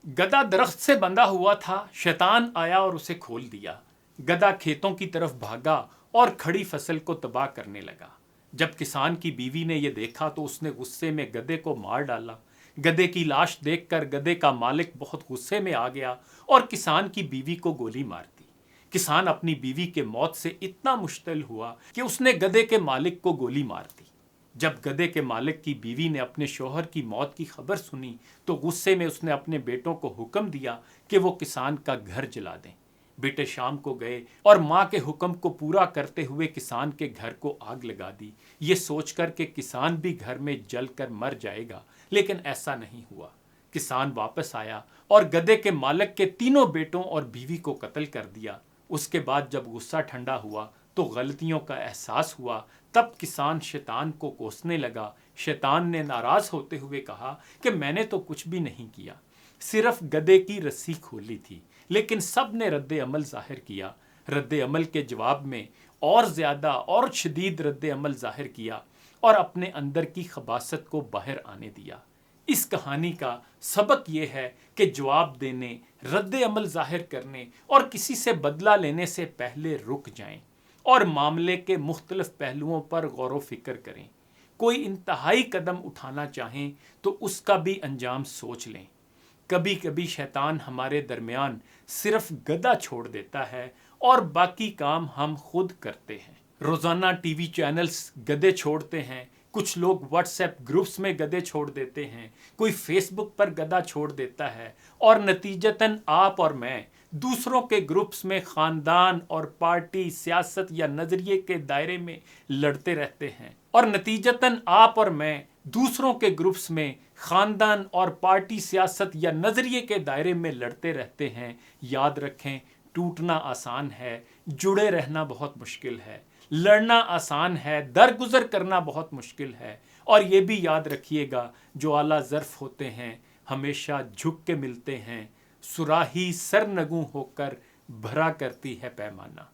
गधा दरख्त से बंधा हुआ था, शैतान आया और उसे खोल दिया। गधा खेतों की तरफ भागा और खड़ी फसल को तबाह करने लगा। जब किसान की बीवी ने यह देखा तो उसने गुस्से में गधे को मार डाला। गधे की लाश देखकर गधे का मालिक बहुत गुस्से में आ गया और किसान की बीवी को गोली मार दी। किसान अपनी बीवी के मौत से इतना मुश्तिल हुआ कि उसने गधे के मालिक को गोली मार दी। जब गधे के मालिक की बीवी ने अपने शौहर की मौत की खबर सुनी तो गुस्से में उसने अपने बेटों को हुक्म दिया कि वो किसान का घर जला दें। बेटे शाम को गए और माँ के हुक्म को पूरा करते हुए किसान के घर को आग लगा दी, ये सोचकर कि किसान भी घर में जलकर मर जाएगा, लेकिन ऐसा नहीं हुआ। किसान वापस आया और गधे के मालिक के तीनों बेटों और बीवी को कत्ल कर दिया। उसके बाद जब गुस्सा ठंडा हुआ तो गलतियों का एहसास हुआ। तब किसान शैतान को कोसने लगा। शैतान ने नाराज होते हुए कहा कि मैंने तो कुछ भी नहीं किया, सिर्फ गधे की रस्सी खोली थी। लेकिन सब ने रद्द अमल जाहिर किया। रद्द अमल के जवाब में और ज्यादा और शदीद रद्द अमल जाहिर किया और अपने अंदर की खबासत को बाहर आने दिया। इस कहानी का सबक यह है कि जवाब देने, रद्द अमल जाहिर करने और किसी से बदला लेने से पहले रुक जाएं और मामले के मुख्तलिफ पहलुओं पर गौर व फिक्र करें। कोई इंतहाई कदम उठाना चाहें तो उसका भी अंजाम सोच लें। कभी कभी शैतान हमारे दरमियान सिर्फ गधा छोड़ देता है और बाकी काम हम खुद करते हैं। रोजाना टीवी चैनल्स गधे छोड़ते हैं, कुछ लोग व्हाट्सएप ग्रुप्स में गधे छोड़ देते हैं, कोई फेसबुक पर गधा छोड़ देता है और नतीजतन आप और मैं दूसरों के ग्रुप्स में खानदान और पार्टी, सियासत या नजरिए के दायरे में लड़ते रहते हैं। और नतीजतन आप और मैं दूसरों के ग्रुप्स में खानदान और पार्टी, सियासत या नजरिए के दायरे में लड़ते रहते हैं। याद रखें, टूटना आसान है, जुड़े रहना बहुत मुश्किल है। लड़ना आसान है, दरगुजर करना बहुत मुश्किल है। और ये भी याद रखिएगा, जो आला ज़र्फ होते हैं हमेशा झुक के मिलते हैं। सुराही सरनगू होकर भरा करती है पैमाना।